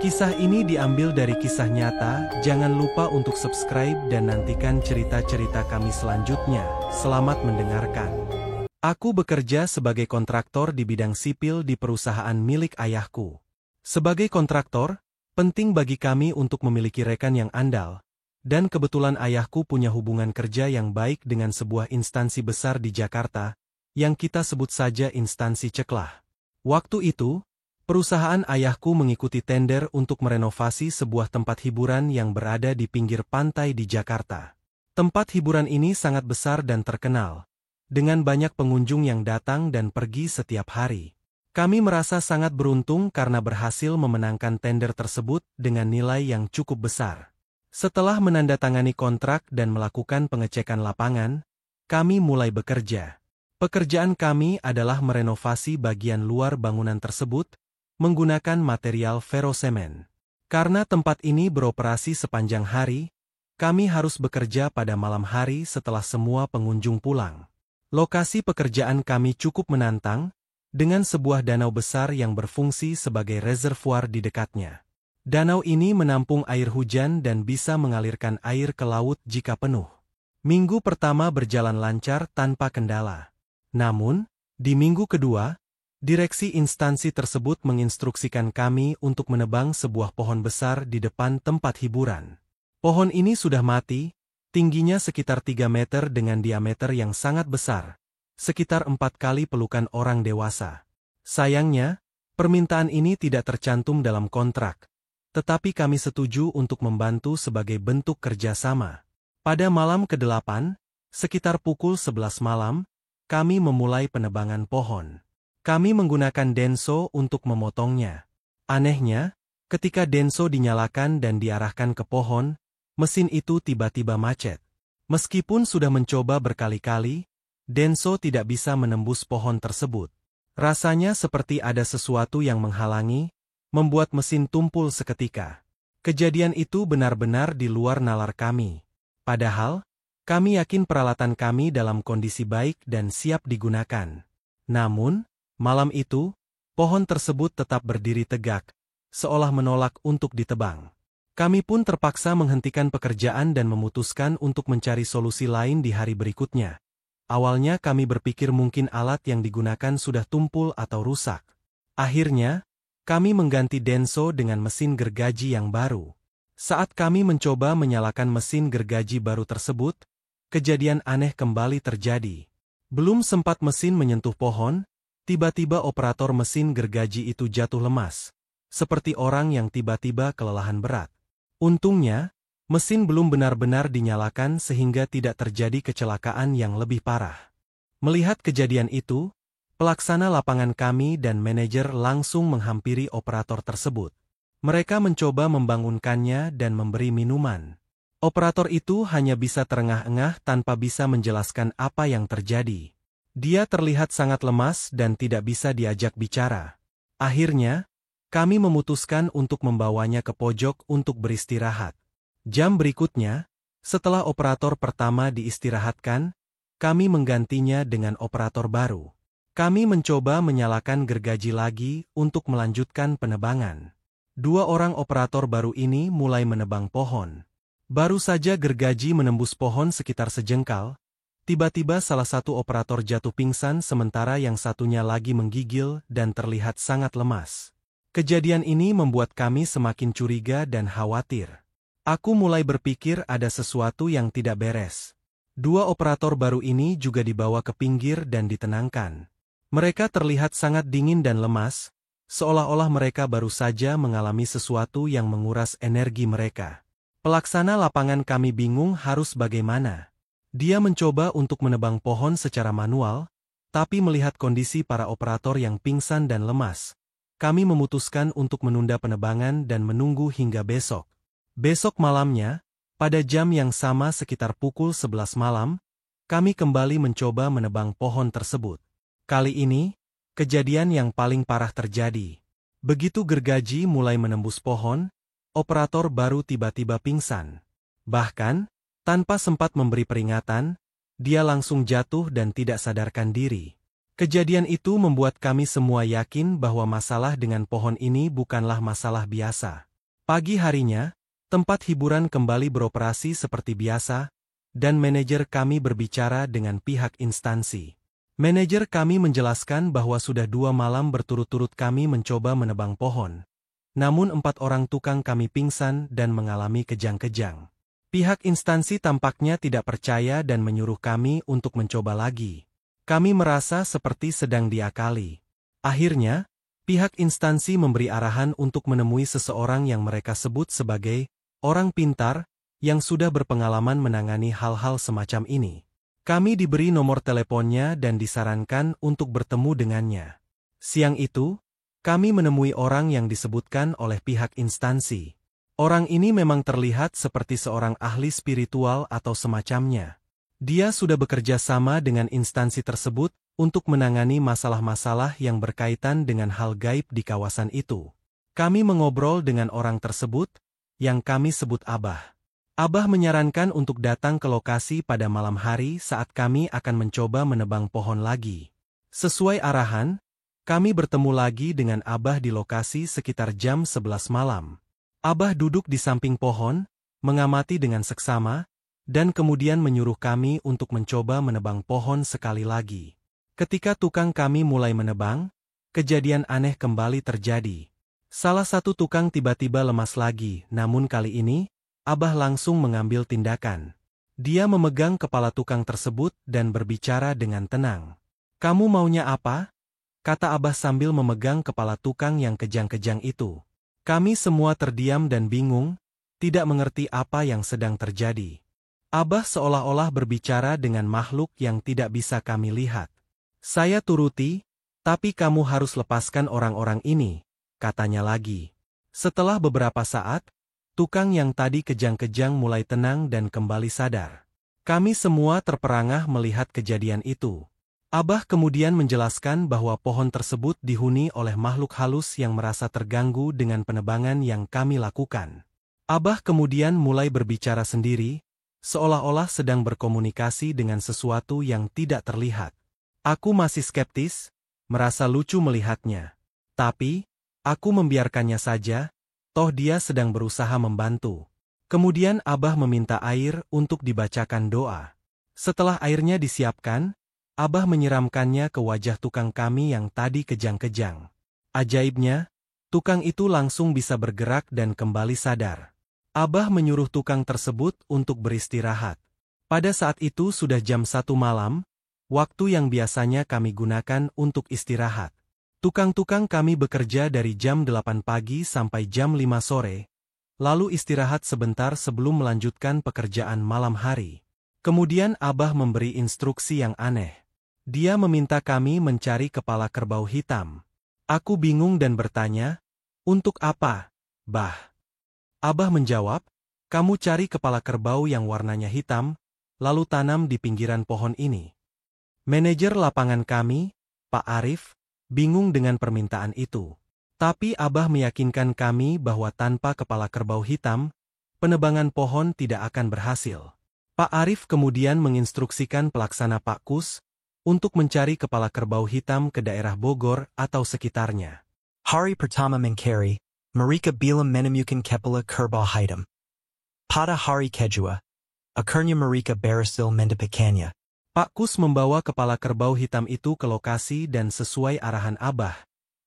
Kisah ini diambil dari kisah nyata. Jangan lupa untuk subscribe dan nantikan cerita-cerita kami selanjutnya. Selamat mendengarkan. Aku bekerja sebagai kontraktor di bidang sipil di perusahaan milik ayahku. Sebagai kontraktor, penting bagi kami untuk memiliki rekan yang andal. Dan kebetulan ayahku punya hubungan kerja yang baik dengan sebuah instansi besar di Jakarta, yang kita sebut saja instansi Ceklah. Waktu itu, perusahaan ayahku mengikuti tender untuk merenovasi sebuah tempat hiburan yang berada di pinggir pantai di Jakarta. Tempat hiburan ini sangat besar dan terkenal, dengan banyak pengunjung yang datang dan pergi setiap hari. Kami merasa sangat beruntung karena berhasil memenangkan tender tersebut dengan nilai yang cukup besar. Setelah menandatangani kontrak dan melakukan pengecekan lapangan, kami mulai bekerja. Pekerjaan kami adalah merenovasi bagian luar bangunan tersebut menggunakan material ferrosemen. Karena tempat ini beroperasi sepanjang hari, kami harus bekerja pada malam hari setelah semua pengunjung pulang. Lokasi pekerjaan kami cukup menantang, dengan sebuah danau besar yang berfungsi sebagai reservoir di dekatnya. Danau ini menampung air hujan dan bisa mengalirkan air ke laut jika penuh. Minggu pertama berjalan lancar tanpa kendala. Namun, di minggu kedua, direksi instansi tersebut menginstruksikan kami untuk menebang sebuah pohon besar di depan tempat hiburan. Pohon ini sudah mati, tingginya sekitar 3 meter dengan diameter yang sangat besar, sekitar 4 kali pelukan orang dewasa. Sayangnya, permintaan ini tidak tercantum dalam kontrak, tetapi kami setuju untuk membantu sebagai bentuk kerjasama. Pada malam ke-8, sekitar pukul 11 malam, kami memulai penebangan pohon. Kami menggunakan denso untuk memotongnya. Anehnya, ketika denso dinyalakan dan diarahkan ke pohon, mesin itu tiba-tiba macet. Meskipun sudah mencoba berkali-kali, denso tidak bisa menembus pohon tersebut. Rasanya seperti ada sesuatu yang menghalangi, membuat mesin tumpul seketika. Kejadian itu benar-benar di luar nalar kami. Padahal, kami yakin peralatan kami dalam kondisi baik dan siap digunakan. Namun, malam itu, pohon tersebut tetap berdiri tegak, seolah menolak untuk ditebang. Kami pun terpaksa menghentikan pekerjaan dan memutuskan untuk mencari solusi lain di hari berikutnya. Awalnya kami berpikir mungkin alat yang digunakan sudah tumpul atau rusak. Akhirnya, kami mengganti denso dengan mesin gergaji yang baru. Saat kami mencoba menyalakan mesin gergaji baru tersebut, kejadian aneh kembali terjadi. Belum sempat mesin menyentuh pohon, tiba-tiba operator mesin gergaji itu jatuh lemas, seperti orang yang tiba-tiba kelelahan berat. Untungnya, mesin belum benar-benar dinyalakan sehingga tidak terjadi kecelakaan yang lebih parah. Melihat kejadian itu, pelaksana lapangan kami dan manajer langsung menghampiri operator tersebut. Mereka mencoba membangunkannya dan memberi minuman. Operator itu hanya bisa terengah-engah tanpa bisa menjelaskan apa yang terjadi. Dia terlihat sangat lemas dan tidak bisa diajak bicara. Akhirnya, kami memutuskan untuk membawanya ke pojok untuk beristirahat. Jam berikutnya, setelah operator pertama diistirahatkan, kami menggantinya dengan operator baru. Kami mencoba menyalakan gergaji lagi untuk melanjutkan penebangan. 2 orang operator baru ini mulai menebang pohon. Baru saja gergaji menembus pohon sekitar sejengkal, tiba-tiba salah satu operator jatuh pingsan sementara yang satunya lagi menggigil dan terlihat sangat lemas. Kejadian ini membuat kami semakin curiga dan khawatir. Aku mulai berpikir ada sesuatu yang tidak beres. 2 operator baru ini juga dibawa ke pinggir dan ditenangkan. Mereka terlihat sangat dingin dan lemas, seolah-olah mereka baru saja mengalami sesuatu yang menguras energi mereka. Pelaksana lapangan kami bingung harus bagaimana. Dia mencoba untuk menebang pohon secara manual, tapi melihat kondisi para operator yang pingsan dan lemas, kami memutuskan untuk menunda penebangan dan menunggu hingga besok. Besok malamnya, pada jam yang sama sekitar pukul 11 malam, kami kembali mencoba menebang pohon tersebut. Kali ini, kejadian yang paling parah terjadi. Begitu gergaji mulai menembus pohon, operator baru tiba-tiba pingsan. Bahkan, tanpa sempat memberi peringatan, dia langsung jatuh dan tidak sadarkan diri. Kejadian itu membuat kami semua yakin bahwa masalah dengan pohon ini bukanlah masalah biasa. Pagi harinya, tempat hiburan kembali beroperasi seperti biasa, dan manajer kami berbicara dengan pihak instansi. Manajer kami menjelaskan bahwa sudah 2 malam berturut-turut kami mencoba menebang pohon. Namun 4 orang tukang kami pingsan dan mengalami kejang-kejang. Pihak instansi tampaknya tidak percaya dan menyuruh kami untuk mencoba lagi. Kami merasa seperti sedang diakali. Akhirnya, pihak instansi memberi arahan untuk menemui seseorang yang mereka sebut sebagai orang pintar yang sudah berpengalaman menangani hal-hal semacam ini. Kami diberi nomor teleponnya dan disarankan untuk bertemu dengannya. Siang itu, kami menemui orang yang disebutkan oleh pihak instansi. Orang ini memang terlihat seperti seorang ahli spiritual atau semacamnya. Dia sudah bekerja sama dengan instansi tersebut untuk menangani masalah-masalah yang berkaitan dengan hal gaib di kawasan itu. Kami mengobrol dengan orang tersebut, yang kami sebut Abah. Abah menyarankan untuk datang ke lokasi pada malam hari saat kami akan mencoba menebang pohon lagi. Sesuai arahan, kami bertemu lagi dengan Abah di lokasi sekitar jam 11 malam. Abah duduk di samping pohon, mengamati dengan seksama, dan kemudian menyuruh kami untuk mencoba menebang pohon sekali lagi. Ketika tukang kami mulai menebang, kejadian aneh kembali terjadi. Salah satu tukang tiba-tiba lemas lagi, namun kali ini, Abah langsung mengambil tindakan. Dia memegang kepala tukang tersebut dan berbicara dengan tenang. "Kamu maunya apa?" kata Abah sambil memegang kepala tukang yang kejang-kejang itu. Kami semua terdiam dan bingung, tidak mengerti apa yang sedang terjadi. Abah seolah-olah berbicara dengan makhluk yang tidak bisa kami lihat. "Saya turuti, tapi kamu harus lepaskan orang-orang ini," katanya lagi. Setelah beberapa saat, tukang yang tadi kejang-kejang mulai tenang dan kembali sadar. Kami semua terperangah melihat kejadian itu. Abah kemudian menjelaskan bahwa pohon tersebut dihuni oleh makhluk halus yang merasa terganggu dengan penebangan yang kami lakukan. Abah kemudian mulai berbicara sendiri, seolah-olah sedang berkomunikasi dengan sesuatu yang tidak terlihat. Aku masih skeptis, merasa lucu melihatnya. Tapi, aku membiarkannya saja, toh dia sedang berusaha membantu. Kemudian Abah meminta air untuk dibacakan doa. Setelah airnya disiapkan, Abah menyiramkannya ke wajah tukang kami yang tadi kejang-kejang. Ajaibnya, tukang itu langsung bisa bergerak dan kembali sadar. Abah menyuruh tukang tersebut untuk beristirahat. Pada saat itu sudah jam 1 malam, waktu yang biasanya kami gunakan untuk istirahat. Tukang-tukang kami bekerja dari jam 8 pagi sampai jam 5 sore, lalu istirahat sebentar sebelum melanjutkan pekerjaan malam hari. Kemudian Abah memberi instruksi yang aneh. Dia meminta kami mencari kepala kerbau hitam. Aku bingung dan bertanya, "Untuk apa, Bah?" Abah menjawab, "Kamu cari kepala kerbau yang warnanya hitam, lalu tanam di pinggiran pohon ini." Manajer lapangan kami, Pak Arif, bingung dengan permintaan itu. Tapi Abah meyakinkan kami bahwa tanpa kepala kerbau hitam, penebangan pohon tidak akan berhasil. Pak Arif kemudian menginstruksikan pelaksana Pak Kus untuk mencari kepala kerbau hitam ke daerah Bogor atau sekitarnya. Hari pertama mencari, mereka bilang menemukan kepala kerbau hitam. Pada hari kedua, akhirnya mereka berhasil mendapatkannya. Pak Kus membawa kepala kerbau hitam itu ke lokasi dan sesuai arahan Abah,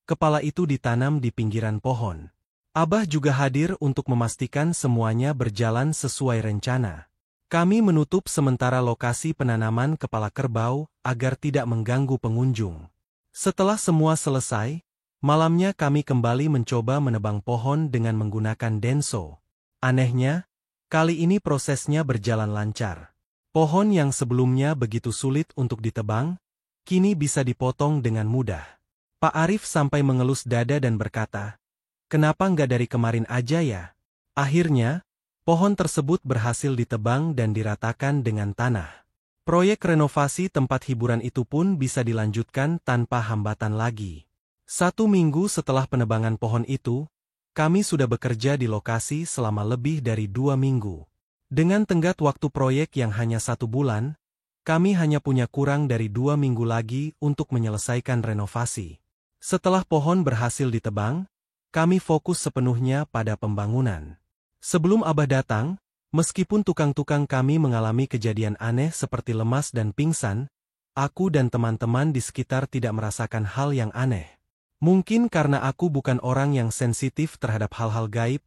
kepala itu ditanam di pinggiran pohon. Abah juga hadir untuk memastikan semuanya berjalan sesuai rencana. Kami menutup sementara lokasi penanaman kepala kerbau agar tidak mengganggu pengunjung. Setelah semua selesai, malamnya kami kembali mencoba menebang pohon dengan menggunakan denso. Anehnya, kali ini prosesnya berjalan lancar. Pohon yang sebelumnya begitu sulit untuk ditebang, kini bisa dipotong dengan mudah. Pak Arif sampai mengelus dada dan berkata, "Kenapa nggak dari kemarin aja ya?" Akhirnya, pohon tersebut berhasil ditebang dan diratakan dengan tanah. Proyek renovasi tempat hiburan itu pun bisa dilanjutkan tanpa hambatan lagi. 1 minggu setelah penebangan pohon itu, kami sudah bekerja di lokasi selama lebih dari 2 minggu. Dengan tenggat waktu proyek yang hanya 1 bulan, kami hanya punya kurang dari 2 minggu lagi untuk menyelesaikan renovasi. Setelah pohon berhasil ditebang, kami fokus sepenuhnya pada pembangunan. Sebelum Abah datang, meskipun tukang-tukang kami mengalami kejadian aneh seperti lemas dan pingsan, aku dan teman-teman di sekitar tidak merasakan hal yang aneh. Mungkin karena aku bukan orang yang sensitif terhadap hal-hal gaib,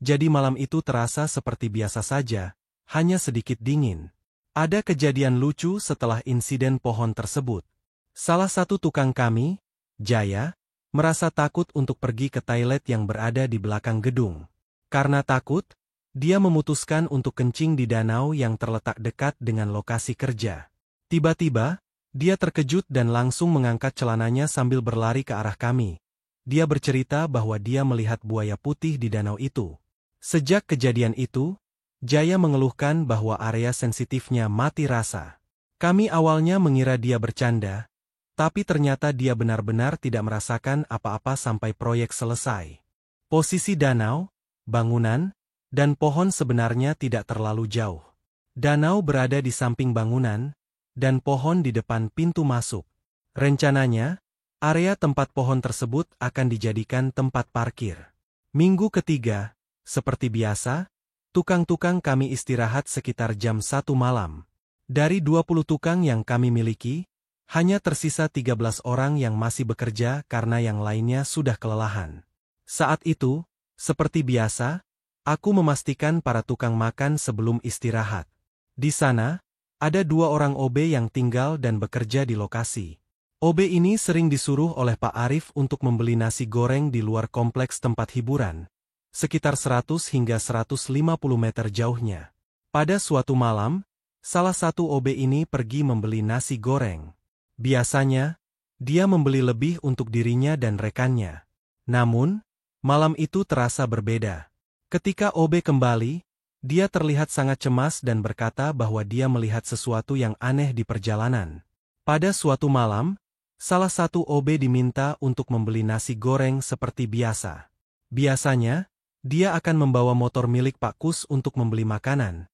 jadi malam itu terasa seperti biasa saja, hanya sedikit dingin. Ada kejadian lucu setelah insiden pohon tersebut. Salah satu tukang kami, Jaya, merasa takut untuk pergi ke toilet yang berada di belakang gedung. Karena takut, dia memutuskan untuk kencing di danau yang terletak dekat dengan lokasi kerja. Tiba-tiba, dia terkejut dan langsung mengangkat celananya sambil berlari ke arah kami. Dia bercerita bahwa dia melihat buaya putih di danau itu. Sejak kejadian itu, Jaya mengeluhkan bahwa area sensitifnya mati rasa. Kami awalnya mengira dia bercanda, tapi ternyata dia benar-benar tidak merasakan apa-apa sampai proyek selesai. Posisi danau, bangunan, dan pohon sebenarnya tidak terlalu jauh. Danau berada di samping bangunan, dan pohon di depan pintu masuk. Rencananya, area tempat pohon tersebut akan dijadikan tempat parkir. Minggu ketiga, seperti biasa, tukang-tukang kami istirahat sekitar jam 1 malam. Dari 20 tukang yang kami miliki, hanya tersisa 13 orang yang masih bekerja karena yang lainnya sudah kelelahan. Saat itu, seperti biasa, aku memastikan para tukang makan sebelum istirahat. Di sana, ada 2 orang OB yang tinggal dan bekerja di lokasi. OB ini sering disuruh oleh Pak Arif untuk membeli nasi goreng di luar kompleks tempat hiburan, sekitar 100 hingga 150 meter jauhnya. Pada suatu malam, salah satu OB ini pergi membeli nasi goreng. Biasanya, dia membeli lebih untuk dirinya dan rekannya. Namun, malam itu terasa berbeda. Ketika OB kembali, dia terlihat sangat cemas dan berkata bahwa dia melihat sesuatu yang aneh di perjalanan. Pada suatu malam, salah satu OB diminta untuk membeli nasi goreng seperti biasa. Biasanya, dia akan membawa motor milik Pak Kus untuk membeli makanan.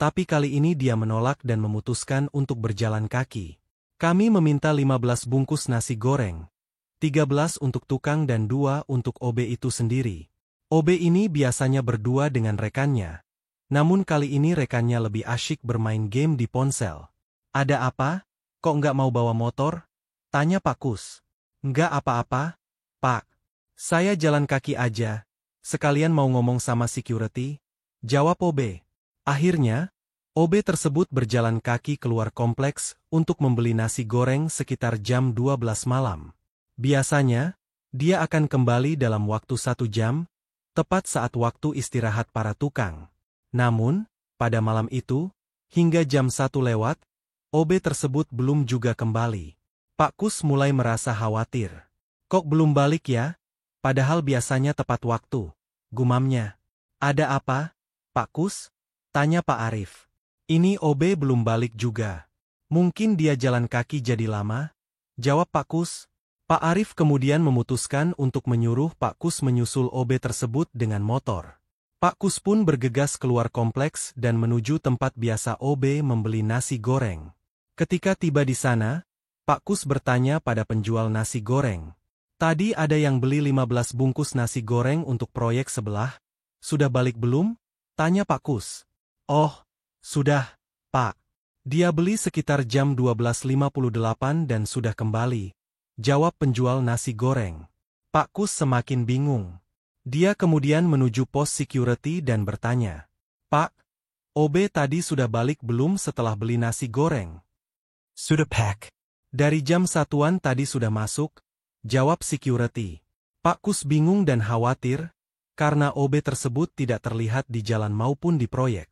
Tapi kali ini dia menolak dan memutuskan untuk berjalan kaki. Kami meminta 15 bungkus nasi goreng, 13 untuk tukang dan 2 untuk OB itu sendiri. OB ini biasanya berdua dengan rekannya. Namun kali ini rekannya lebih asyik bermain game di ponsel. Ada apa? Kok nggak mau bawa motor? Tanya Pak Kus. Nggak apa-apa, Pak. Saya jalan kaki aja. Sekalian mau ngomong sama security. Jawab OB. Akhirnya, OB tersebut berjalan kaki keluar kompleks untuk membeli nasi goreng sekitar jam 12 malam. Biasanya, dia akan kembali dalam waktu 1 jam, tepat saat waktu istirahat para tukang. Namun, pada malam itu, hingga jam 1 lewat, OB tersebut belum juga kembali. Pak Kus mulai merasa khawatir. Kok belum balik ya? Padahal biasanya tepat waktu, gumamnya. Ada apa, Pak Kus? Tanya Pak Arif. Ini OB belum balik juga. Mungkin dia jalan kaki jadi lama? Jawab Pak Kus. Pak Arif kemudian memutuskan untuk menyuruh Pak Kus menyusul OB tersebut dengan motor. Pak Kus pun bergegas keluar kompleks dan menuju tempat biasa OB membeli nasi goreng. Ketika tiba di sana, Pak Kus bertanya pada penjual nasi goreng. Tadi ada yang beli 15 bungkus nasi goreng untuk proyek sebelah. Sudah balik belum? Tanya Pak Kus. Oh, sudah, Pak. Dia beli sekitar jam 12.58 dan sudah kembali. Jawab penjual nasi goreng. Pak Kus semakin bingung. Dia kemudian menuju pos security dan bertanya. Pak, OB tadi sudah balik belum setelah beli nasi goreng? Sudah Pak. Dari jam 1-an tadi sudah masuk, jawab security. Pak Kus bingung dan khawatir, karena OB tersebut tidak terlihat di jalan maupun di proyek.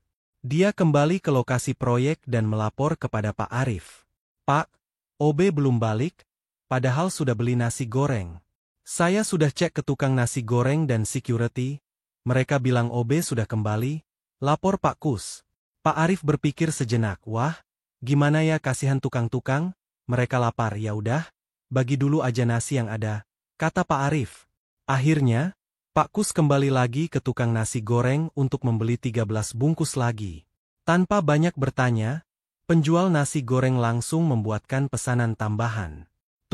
Dia kembali ke lokasi proyek dan melapor kepada Pak Arif. Pak, OB belum balik, padahal sudah beli nasi goreng. Saya sudah cek ke tukang nasi goreng dan security, mereka bilang OB sudah kembali, lapor Pak Kus. Pak Arif berpikir sejenak, wah, gimana ya kasihan tukang-tukang, mereka lapar ya udah, bagi dulu aja nasi yang ada, kata Pak Arif. Akhirnya, Pak Kus kembali lagi ke tukang nasi goreng untuk membeli 13 bungkus lagi. Tanpa banyak bertanya, penjual nasi goreng langsung membuatkan pesanan tambahan.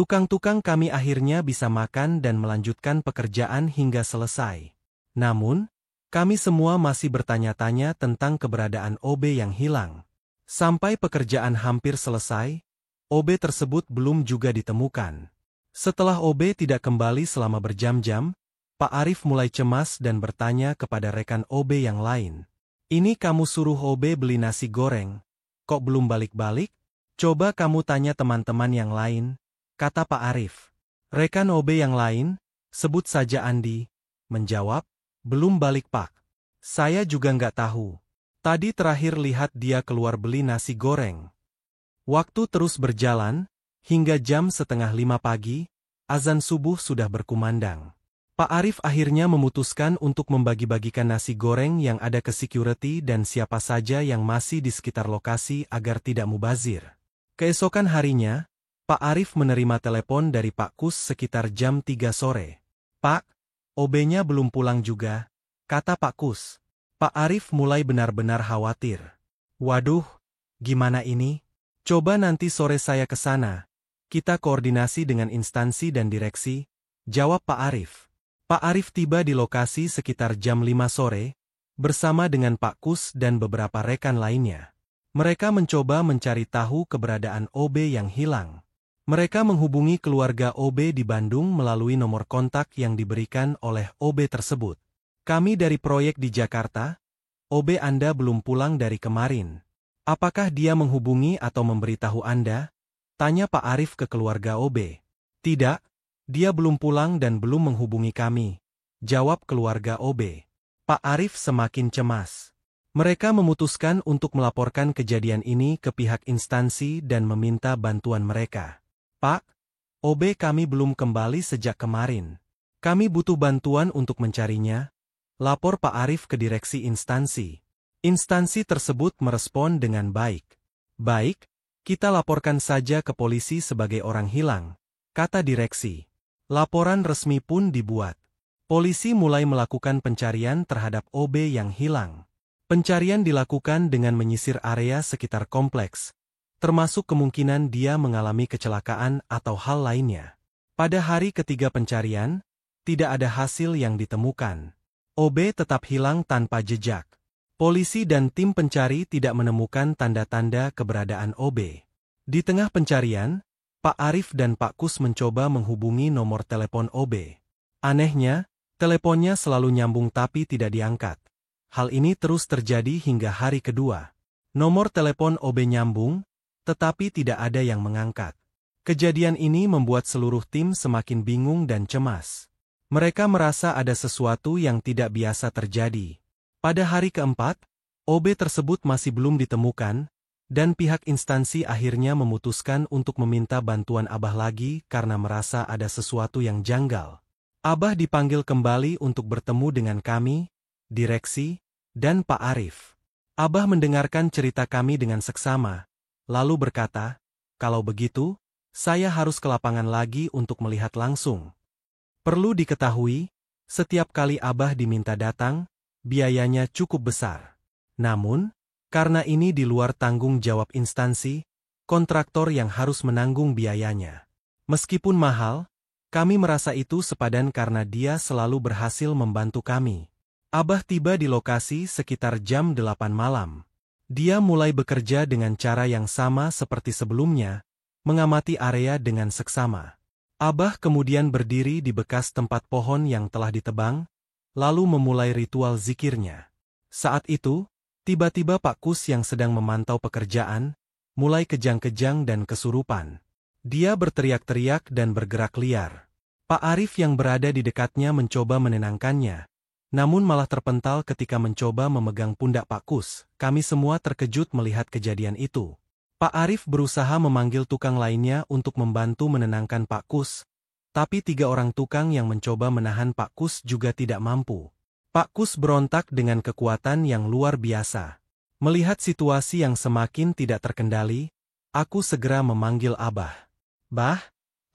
Tukang-tukang kami akhirnya bisa makan dan melanjutkan pekerjaan hingga selesai. Namun, kami semua masih bertanya-tanya tentang keberadaan OB yang hilang. Sampai pekerjaan hampir selesai, OB tersebut belum juga ditemukan. Setelah OB tidak kembali selama berjam-jam, Pak Arif mulai cemas dan bertanya kepada rekan OB yang lain. "Ini kamu suruh OB beli nasi goreng, kok belum balik-balik? Coba kamu tanya teman-teman yang lain," kata Pak Arif. Rekan OB yang lain, sebut saja Andi, menjawab, "Belum balik Pak. Saya juga nggak tahu. Tadi terakhir lihat dia keluar beli nasi goreng." Waktu terus berjalan, hingga jam 4:30 pagi, azan subuh sudah berkumandang. Pak Arif akhirnya memutuskan untuk membagi-bagikan nasi goreng yang ada ke security dan siapa saja yang masih di sekitar lokasi agar tidak mubazir. Keesokan harinya, Pak Arif menerima telepon dari Pak Kus sekitar jam 3 sore. "Pak, OB-nya belum pulang juga," kata Pak Kus. Pak Arif mulai benar-benar khawatir. "Waduh, gimana ini? Coba nanti sore saya ke sana. Kita koordinasi dengan instansi dan direksi," jawab Pak Arif. Pak Arif tiba di lokasi sekitar jam 5 sore, bersama dengan Pak Kus dan beberapa rekan lainnya. Mereka mencoba mencari tahu keberadaan OB yang hilang. Mereka menghubungi keluarga OB di Bandung melalui nomor kontak yang diberikan oleh OB tersebut. "Kami dari proyek di Jakarta, OB Anda belum pulang dari kemarin. Apakah dia menghubungi atau memberitahu Anda?" tanya Pak Arif ke keluarga OB. "Tidak, dia belum pulang dan belum menghubungi kami," jawab keluarga OB. Pak Arif semakin cemas. Mereka memutuskan untuk melaporkan kejadian ini ke pihak instansi dan meminta bantuan mereka. "Pak, OB kami belum kembali sejak kemarin. Kami butuh bantuan untuk mencarinya," lapor Pak Arif ke direksi instansi. Instansi tersebut merespon dengan baik. "Baik, kita laporkan saja ke polisi sebagai orang hilang," kata direksi. Laporan resmi pun dibuat. Polisi mulai melakukan pencarian terhadap OB yang hilang. Pencarian dilakukan dengan menyisir area sekitar kompleks, termasuk kemungkinan dia mengalami kecelakaan atau hal lainnya. Pada hari ketiga pencarian, tidak ada hasil yang ditemukan. OB tetap hilang tanpa jejak. Polisi dan tim pencari tidak menemukan tanda-tanda keberadaan OB. Di tengah pencarian, Pak Arif dan Pak Kus mencoba menghubungi nomor telepon OB. Anehnya, teleponnya selalu nyambung tapi tidak diangkat. Hal ini terus terjadi hingga hari kedua. Nomor telepon OB nyambung, tetapi tidak ada yang mengangkat. Kejadian ini membuat seluruh tim semakin bingung dan cemas. Mereka merasa ada sesuatu yang tidak biasa terjadi. Pada hari keempat, OB tersebut masih belum ditemukan, dan pihak instansi akhirnya memutuskan untuk meminta bantuan Abah lagi karena merasa ada sesuatu yang janggal. Abah dipanggil kembali untuk bertemu dengan kami, direksi, dan Pak Arif. Abah mendengarkan cerita kami dengan seksama, lalu berkata, "Kalau begitu, saya harus ke lapangan lagi untuk melihat langsung." Perlu diketahui, setiap kali Abah diminta datang, biayanya cukup besar. Namun, karena ini di luar tanggung jawab instansi, kontraktor yang harus menanggung biayanya. Meskipun mahal, kami merasa itu sepadan karena dia selalu berhasil membantu kami. Abah tiba di lokasi sekitar jam 8 malam. Dia mulai bekerja dengan cara yang sama seperti sebelumnya, mengamati area dengan seksama. Abah kemudian berdiri di bekas tempat pohon yang telah ditebang, lalu memulai ritual zikirnya. Saat itu, tiba-tiba Pak Kus yang sedang memantau pekerjaan, mulai kejang-kejang dan kesurupan. Dia berteriak-teriak dan bergerak liar. Pak Arif yang berada di dekatnya mencoba menenangkannya, namun malah terpental ketika mencoba memegang pundak Pak Kus. Kami semua terkejut melihat kejadian itu. Pak Arif berusaha memanggil tukang lainnya untuk membantu menenangkan Pak Kus, tapi 3 orang tukang yang mencoba menahan Pak Kus juga tidak mampu. Pak Kus berontak dengan kekuatan yang luar biasa. Melihat situasi yang semakin tidak terkendali, aku segera memanggil Abah. "Bah,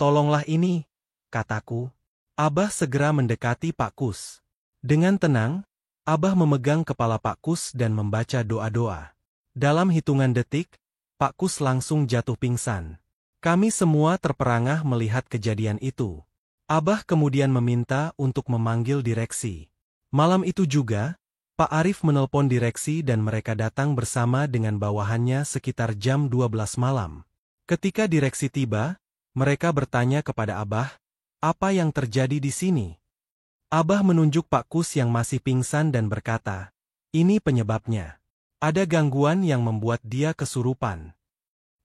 tolonglah ini," kataku. Abah segera mendekati Pak Kus. Dengan tenang, Abah memegang kepala Pak Kus dan membaca doa-doa. Dalam hitungan detik, Pak Kus langsung jatuh pingsan. Kami semua terperangah melihat kejadian itu. Abah kemudian meminta untuk memanggil direksi. Malam itu juga, Pak Arif menelpon direksi dan mereka datang bersama dengan bawahannya sekitar jam 12 malam. Ketika direksi tiba, mereka bertanya kepada Abah, apa yang terjadi di sini? Abah menunjuk Pak Kus yang masih pingsan dan berkata, ini penyebabnya. Ada gangguan yang membuat dia kesurupan.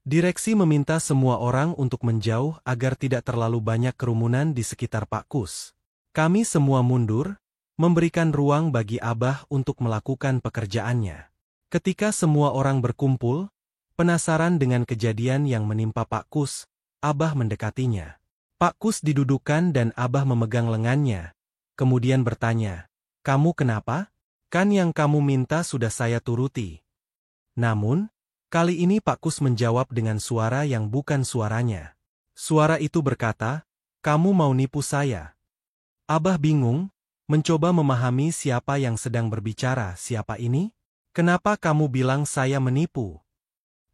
Direksi meminta semua orang untuk menjauh agar tidak terlalu banyak kerumunan di sekitar Pak Kus. Kami semua mundur, memberikan ruang bagi Abah untuk melakukan pekerjaannya. Ketika semua orang berkumpul, penasaran dengan kejadian yang menimpa Pak Kus, Abah mendekatinya. Pak Kus didudukkan dan Abah memegang lengannya, kemudian bertanya, kamu kenapa? Kan yang kamu minta sudah saya turuti. Namun, kali ini Pak Kus menjawab dengan suara yang bukan suaranya. Suara itu berkata, kamu mau nipu saya. Abah bingung, mencoba memahami siapa yang sedang berbicara, siapa ini? Kenapa kamu bilang saya menipu?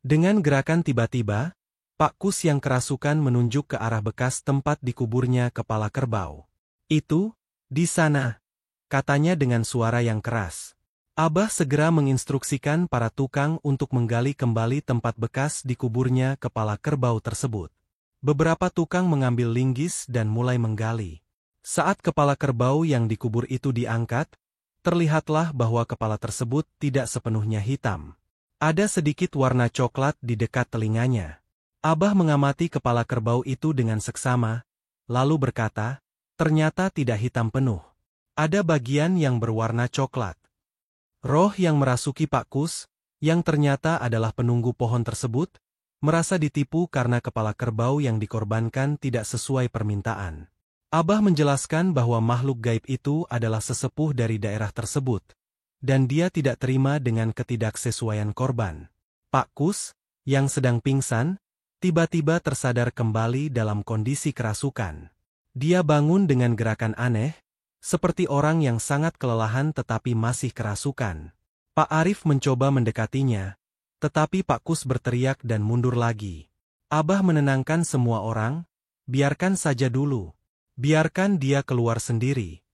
Dengan gerakan tiba-tiba, Pak Kus yang kerasukan menunjuk ke arah bekas tempat dikuburnya kepala kerbau. Itu, di sana, katanya dengan suara yang keras. Abah segera menginstruksikan para tukang untuk menggali kembali tempat bekas dikuburnya kepala kerbau tersebut. Beberapa tukang mengambil linggis dan mulai menggali. Saat kepala kerbau yang dikubur itu diangkat, terlihatlah bahwa kepala tersebut tidak sepenuhnya hitam. Ada sedikit warna coklat di dekat telinganya. Abah mengamati kepala kerbau itu dengan seksama, lalu berkata, ternyata tidak hitam penuh. Ada bagian yang berwarna coklat. Roh yang merasuki Pak Kus, yang ternyata adalah penunggu pohon tersebut, merasa ditipu karena kepala kerbau yang dikorbankan tidak sesuai permintaan. Abah menjelaskan bahwa makhluk gaib itu adalah sesepuh dari daerah tersebut, dan dia tidak terima dengan ketidaksesuaian korban. Pak Kus, yang sedang pingsan, tiba-tiba tersadar kembali dalam kondisi kerasukan. Dia bangun dengan gerakan aneh, seperti orang yang sangat kelelahan tetapi masih kerasukan. Pak Arif mencoba mendekatinya, tetapi Pak Kus berteriak dan mundur lagi. Abah menenangkan semua orang, biarkan saja dulu. Biarkan dia keluar sendiri.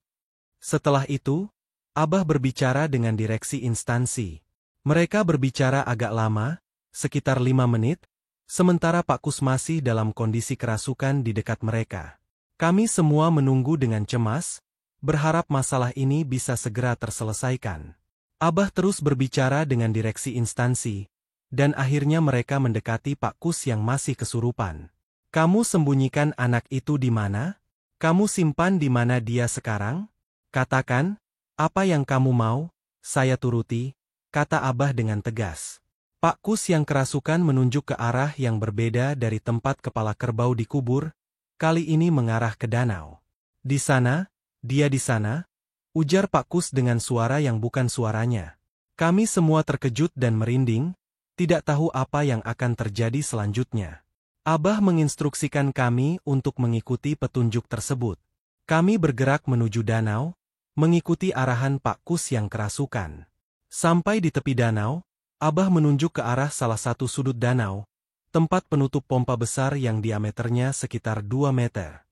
Setelah itu, Abah berbicara dengan direksi instansi. Mereka berbicara agak lama, sekitar 5 menit, sementara Pak Kus masih dalam kondisi kerasukan di dekat mereka. Kami semua menunggu dengan cemas, berharap masalah ini bisa segera terselesaikan. Abah terus berbicara dengan direksi instansi, dan akhirnya mereka mendekati Pak Kus yang masih kesurupan. Kamu sembunyikan anak itu di mana? Kamu simpan di mana dia sekarang? Katakan, apa yang kamu mau, saya turuti, kata Abah dengan tegas. Pak Kus yang kerasukan menunjuk ke arah yang berbeda dari tempat kepala kerbau dikubur, kali ini mengarah ke danau. Di sana, dia di sana, ujar Pak Kus dengan suara yang bukan suaranya. Kami semua terkejut dan merinding, tidak tahu apa yang akan terjadi selanjutnya. Abah menginstruksikan kami untuk mengikuti petunjuk tersebut. Kami bergerak menuju danau, mengikuti arahan Pak Kus yang kerasukan. Sampai di tepi danau, Abah menunjuk ke arah salah satu sudut danau, tempat penutup pompa besar yang diameternya sekitar 2 meter.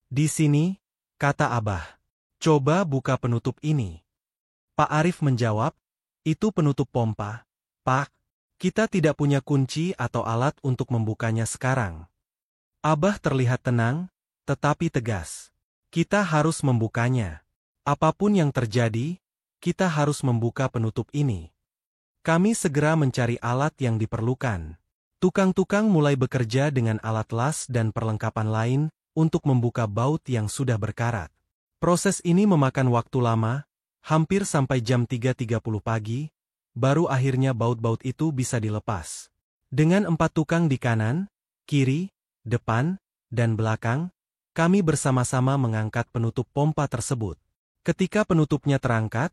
Di sini, kata Abah, coba buka penutup ini. Pak Arif menjawab, itu penutup pompa, Pak. Kita tidak punya kunci atau alat untuk membukanya sekarang. Abah terlihat tenang, tetapi tegas. Kita harus membukanya. Apapun yang terjadi, kita harus membuka penutup ini. Kami segera mencari alat yang diperlukan. Tukang-tukang mulai bekerja dengan alat las dan perlengkapan lain untuk membuka baut yang sudah berkarat. Proses ini memakan waktu lama, hampir sampai jam 3.30 pagi, baru akhirnya baut-baut itu bisa dilepas. Dengan 4 tukang di kanan, kiri, depan, dan belakang, kami bersama-sama mengangkat penutup pompa tersebut. Ketika penutupnya terangkat,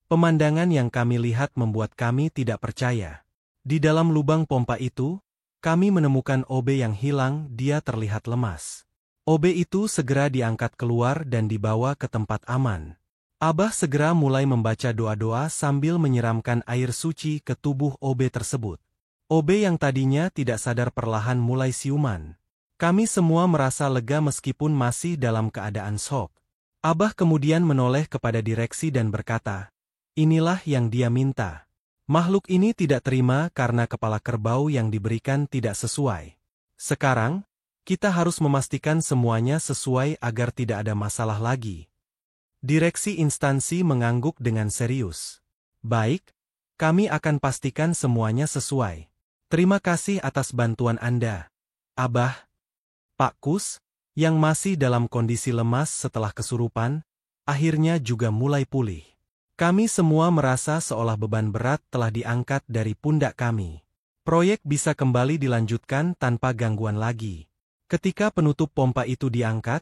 pemandangan yang kami lihat membuat kami tidak percaya. Di dalam lubang pompa itu, kami menemukan OB yang hilang, dia terlihat lemas. OB itu segera diangkat keluar dan dibawa ke tempat aman. Abah segera mulai membaca doa-doa sambil menyiramkan air suci ke tubuh OB tersebut. OB yang tadinya tidak sadar perlahan mulai siuman. Kami semua merasa lega meskipun masih dalam keadaan shock. Abah kemudian menoleh kepada direksi dan berkata, "Inilah yang dia minta." Makhluk ini tidak terima karena kepala kerbau yang diberikan tidak sesuai. Sekarang, kita harus memastikan semuanya sesuai agar tidak ada masalah lagi. Direksi instansi mengangguk dengan serius. Baik, kami akan pastikan semuanya sesuai. Terima kasih atas bantuan Anda, Abah. Pak Kus, yang masih dalam kondisi lemas setelah kesurupan, akhirnya juga mulai pulih. Kami semua merasa seolah beban berat telah diangkat dari pundak kami. Proyek bisa kembali dilanjutkan tanpa gangguan lagi. Ketika penutup pompa itu diangkat,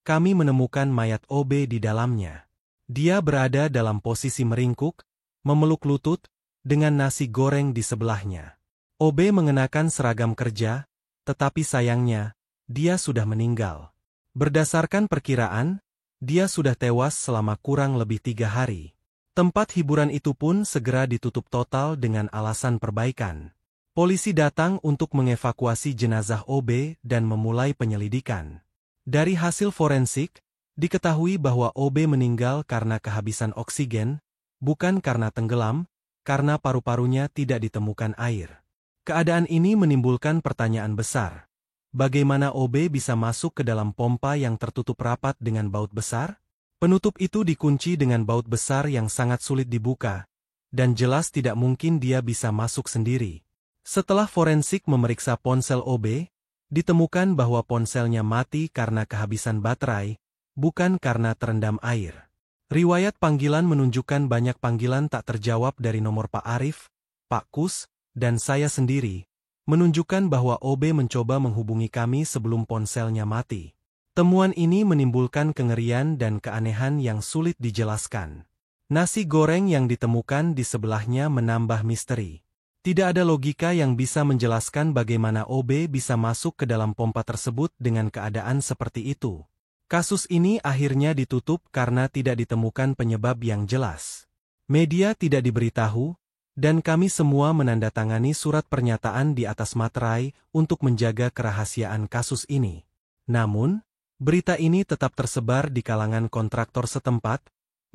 kami menemukan mayat OB di dalamnya. Dia berada dalam posisi meringkuk, memeluk lutut, dengan nasi goreng di sebelahnya. OB mengenakan seragam kerja, tetapi sayangnya, dia sudah meninggal. Berdasarkan perkiraan, dia sudah tewas selama kurang lebih 3 hari. Tempat hiburan itu pun segera ditutup total dengan alasan perbaikan. Polisi datang untuk mengevakuasi jenazah OB dan memulai penyelidikan. Dari hasil forensik, diketahui bahwa OB meninggal karena kehabisan oksigen, bukan karena tenggelam, karena paru-parunya tidak ditemukan air. Keadaan ini menimbulkan pertanyaan besar. Bagaimana OB bisa masuk ke dalam pompa yang tertutup rapat dengan baut besar? Penutup itu dikunci dengan baut besar yang sangat sulit dibuka, dan jelas tidak mungkin dia bisa masuk sendiri. Setelah forensik memeriksa ponsel OB, ditemukan bahwa ponselnya mati karena kehabisan baterai, bukan karena terendam air. Riwayat panggilan menunjukkan banyak panggilan tak terjawab dari nomor Pak Arif, Pak Kus, dan saya sendiri, menunjukkan bahwa OB mencoba menghubungi kami sebelum ponselnya mati. Temuan ini menimbulkan kengerian dan keanehan yang sulit dijelaskan. Nasi goreng yang ditemukan di sebelahnya menambah misteri. Tidak ada logika yang bisa menjelaskan bagaimana OB bisa masuk ke dalam pompa tersebut dengan keadaan seperti itu. Kasus ini akhirnya ditutup karena tidak ditemukan penyebab yang jelas. Media tidak diberitahu, dan kami semua menandatangani surat pernyataan di atas materai untuk menjaga kerahasiaan kasus ini. Namun, berita ini tetap tersebar di kalangan kontraktor setempat,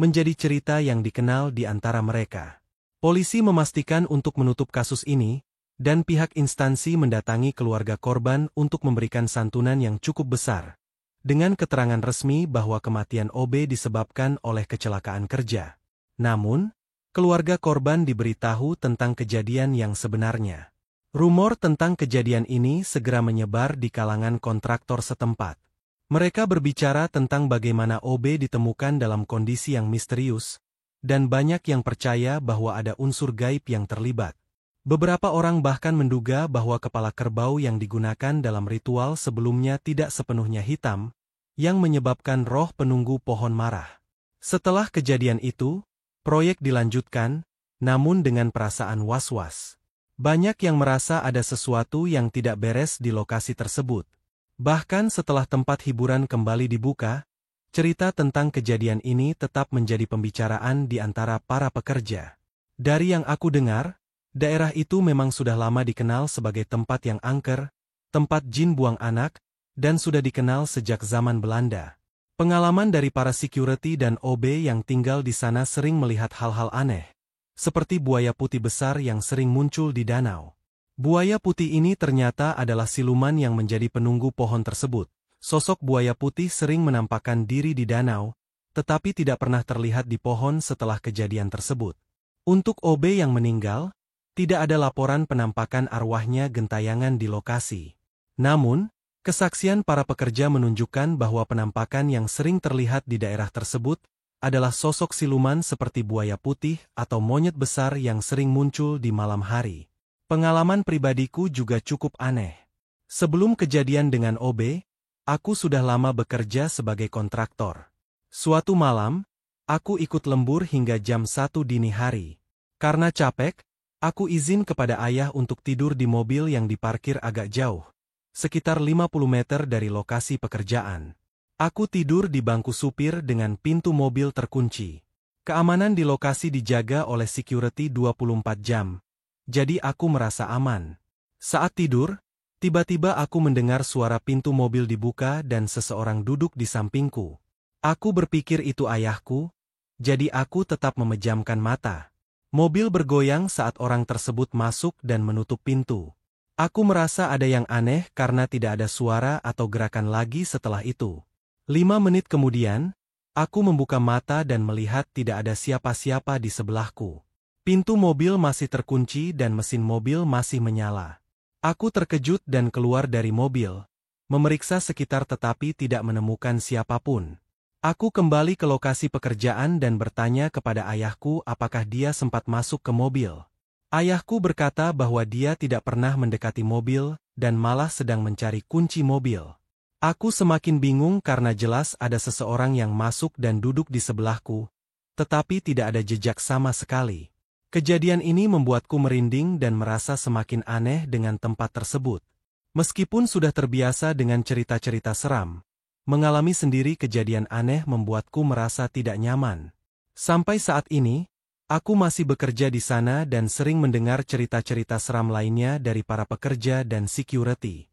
menjadi cerita yang dikenal di antara mereka. Polisi memastikan untuk menutup kasus ini, dan pihak instansi mendatangi keluarga korban untuk memberikan santunan yang cukup besar, dengan keterangan resmi bahwa kematian OB disebabkan oleh kecelakaan kerja. Namun, keluarga korban diberitahu tentang kejadian yang sebenarnya. Rumor tentang kejadian ini segera menyebar di kalangan kontraktor setempat. Mereka berbicara tentang bagaimana OB ditemukan dalam kondisi yang misterius, dan banyak yang percaya bahwa ada unsur gaib yang terlibat. Beberapa orang bahkan menduga bahwa kepala kerbau yang digunakan dalam ritual sebelumnya tidak sepenuhnya hitam, yang menyebabkan roh penunggu pohon marah. Setelah kejadian itu, proyek dilanjutkan, namun dengan perasaan was-was. Banyak yang merasa ada sesuatu yang tidak beres di lokasi tersebut. Bahkan setelah tempat hiburan kembali dibuka, cerita tentang kejadian ini tetap menjadi pembicaraan di antara para pekerja. Dari yang aku dengar, daerah itu memang sudah lama dikenal sebagai tempat yang angker, tempat jin buang anak, dan sudah dikenal sejak zaman Belanda. Pengalaman dari para security dan OB yang tinggal di sana sering melihat hal-hal aneh, seperti buaya putih besar yang sering muncul di danau. Buaya putih ini ternyata adalah siluman yang menjadi penunggu pohon tersebut. Sosok buaya putih sering menampakkan diri di danau, tetapi tidak pernah terlihat di pohon setelah kejadian tersebut. Untuk OB yang meninggal, tidak ada laporan penampakan arwahnya gentayangan di lokasi. Namun, kesaksian para pekerja menunjukkan bahwa penampakan yang sering terlihat di daerah tersebut adalah sosok siluman seperti buaya putih atau monyet besar yang sering muncul di malam hari. Pengalaman pribadiku juga cukup aneh. Sebelum kejadian dengan OB, aku sudah lama bekerja sebagai kontraktor. Suatu malam, aku ikut lembur hingga jam 1 dini hari. Karena capek, aku izin kepada ayah untuk tidur di mobil yang diparkir agak jauh, sekitar 50 meter dari lokasi pekerjaan. Aku tidur di bangku supir dengan pintu mobil terkunci. Keamanan di lokasi dijaga oleh security 24 jam. jadi aku merasa aman. Saat tidur, tiba-tiba aku mendengar suara pintu mobil dibuka dan seseorang duduk di sampingku. Aku berpikir itu ayahku, jadi aku tetap memejamkan mata. Mobil bergoyang saat orang tersebut masuk dan menutup pintu. Aku merasa ada yang aneh karena tidak ada suara atau gerakan lagi setelah itu. 5 menit kemudian, aku membuka mata dan melihat tidak ada siapa-siapa di sebelahku. Pintu mobil masih terkunci dan mesin mobil masih menyala. Aku terkejut dan keluar dari mobil, memeriksa sekitar tetapi tidak menemukan siapapun. Aku kembali ke lokasi pekerjaan dan bertanya kepada ayahku apakah dia sempat masuk ke mobil. Ayahku berkata bahwa dia tidak pernah mendekati mobil dan malah sedang mencari kunci mobil. Aku semakin bingung karena jelas ada seseorang yang masuk dan duduk di sebelahku, tetapi tidak ada jejak sama sekali. Kejadian ini membuatku merinding dan merasa semakin aneh dengan tempat tersebut. Meskipun sudah terbiasa dengan cerita-cerita seram, mengalami sendiri kejadian aneh membuatku merasa tidak nyaman. Sampai saat ini, aku masih bekerja di sana dan sering mendengar cerita-cerita seram lainnya dari para pekerja dan security.